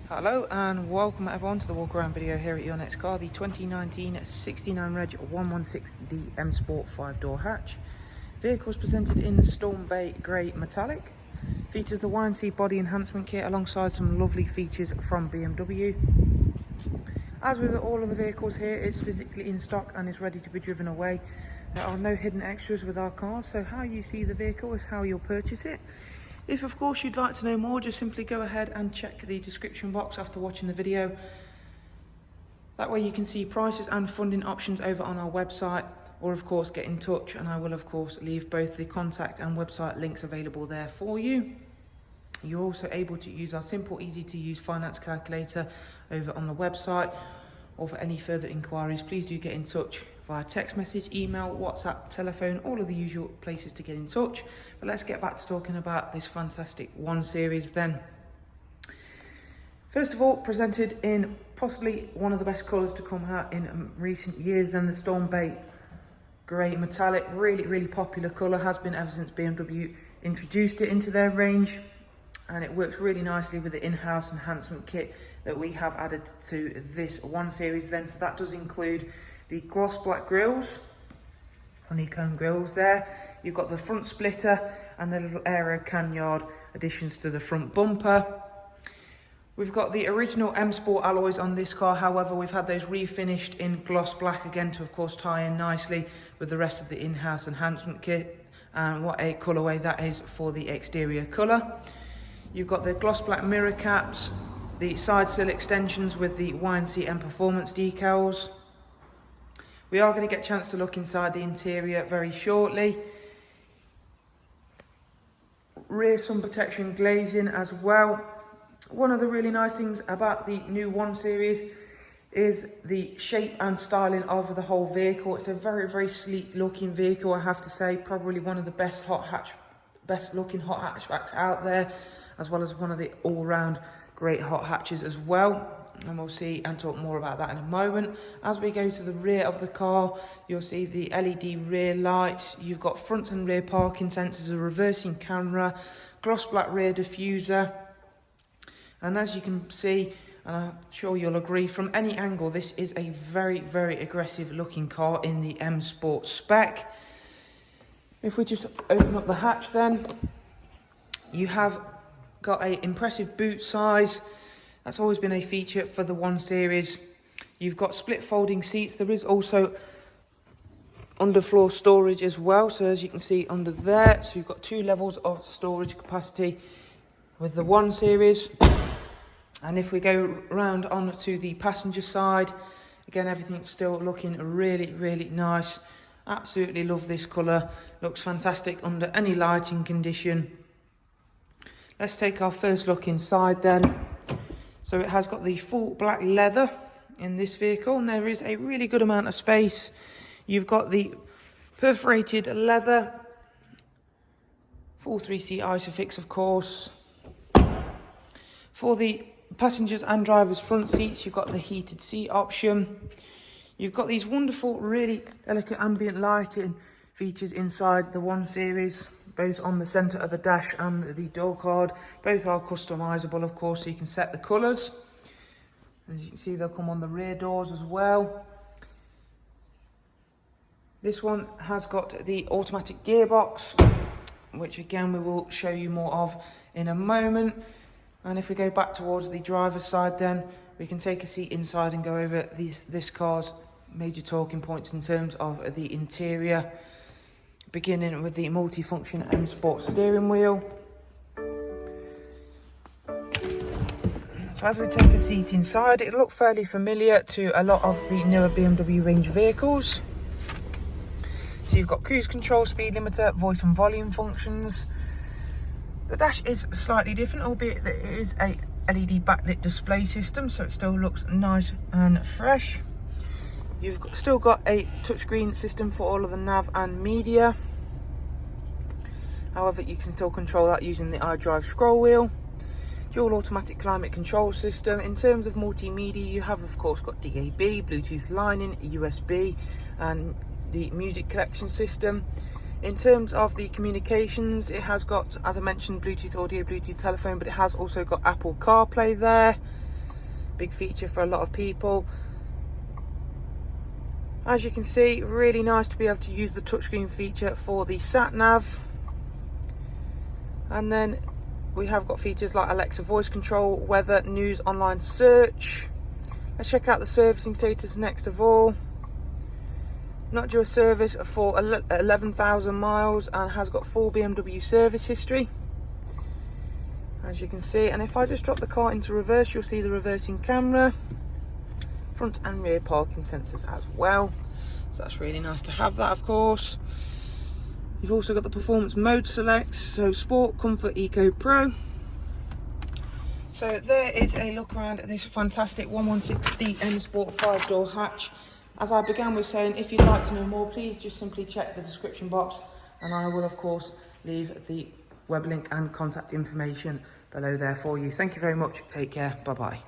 Hello and welcome everyone to the walk around video here at your next car, the 2019 69 Reg 116D M Sport 5-door hatch. Vehicle is presented in Storm Bay Grey Metallic. Features the YNC body enhancement kit alongside some lovely features from BMW. As with all of the vehicles here, it's physically in stock and is ready to be driven away. There are no hidden extras with our cars, so how you see the vehicle is how you'll purchase it. If of course you'd like to know more, just simply go ahead and check the description box after watching the video. That way you can see prices and funding options over on our website, or of course get in touch, and I will of course leave both the contact and website links available there for you. You're also able to use our simple, easy to use finance calculator over on the website, or for any further inquiries, please do get in touch via text message, email, WhatsApp, telephone, all of the usual places to get in touch. But let's get back to talking about this fantastic 1 Series then. First of all, presented in possibly one of the best colours to come out in recent years, then the Storm Bay Grey Metallic. Really popular colour, has been ever since BMW introduced it into their range. And it works really nicely with the in-house enhancement kit that we have added to this 1 Series then. So that does include the gloss black grills, honeycomb grills there. You've got the front splitter and the little aero canyard additions to the front bumper. We've got the original M Sport alloys on this car, however we've had those refinished in gloss black again to of course tie in nicely with the rest of the in-house enhancement kit, and what a colourway that is for the exterior colour. You've got the gloss black mirror caps, the side sill extensions with the YNC and performance decals. We are going to get a chance to look inside the interior very shortly. Rear sun protection glazing as well. One of the really nice things about the new 1 Series is the shape and styling of the whole vehicle. It's a very sleek looking vehicle, I have to say. Probably one of the best looking hot hatchbacks out there, as well as one of the all-round great hot hatches as well. And we'll see and talk more about that in a moment. As we go to the rear of the car, you'll see the LED rear lights. You've got front and rear parking sensors, a reversing camera, gloss black rear diffuser. And as you can see, and I'm sure you'll agree, from any angle, this is a very aggressive looking car in the M Sport spec. If we just open up the hatch then, you have got an impressive boot size. That's always been a feature for the 1 Series. You've got split folding seats. There is also underfloor storage as well, so as you can see under there, so you've got 2 levels of storage capacity with the 1 Series. And if we go round on to the passenger side, again everything's still looking really nice. Absolutely love this colour, looks fantastic under any lighting condition. Let's take our first look inside then. So it has got the full black leather in this vehicle, and there is a really good amount of space. You've got the perforated leather, full 3-seat ISOFIX of course. For the passengers and drivers front seats, you've got the heated seat option. You've got these wonderful, really delicate ambient lighting features inside the 1 Series, both on the centre of the dash and the door card. Both are customisable, of course, so you can set the colours. As you can see, they'll come on the rear doors as well. This one has got the automatic gearbox, which again we will show you more of in a moment. And if we go back towards the driver's side then, we can take a seat inside and go over this car's major talking points in terms of the interior, beginning with the multifunction M Sport steering wheel. So as we take a seat inside, it'll look fairly familiar to a lot of the newer BMW range vehicles. So you've got cruise control, speed limiter, voice and volume functions. The dash is slightly different, albeit that it is a LED backlit display system, so it still looks nice and fresh. You've still got a touchscreen system for all of the nav and media. However, you can still control that using the iDrive scroll wheel. Dual automatic climate control system. In terms of multimedia, you have of course got DAB, Bluetooth line-in, USB, and the music collection system. In terms of the communications, it has got, as I mentioned, Bluetooth audio, Bluetooth telephone, but it has also got Apple CarPlay there. big feature for a lot of people. As you can see, really nice to be able to use the touchscreen feature for the sat nav. And then we have got features like Alexa voice control, weather, news, online search. Let's check out the servicing status next of all. Not due a service for 11,000 miles and has got full BMW service history, as you can see. And if I just drop the car into reverse, you'll see the reversing camera, front and rear parking sensors as well. So that's really nice to have that, of course. You've also got the performance mode select, so Sport, Comfort, Eco, Pro. So there is a look around at this fantastic 116DN Sport 5-door hatch. As I began with saying, if you'd like to know more, please just simply check the description box, and I will of course leave the web link and contact information below there for you. Thank you very much. Take care. Bye bye.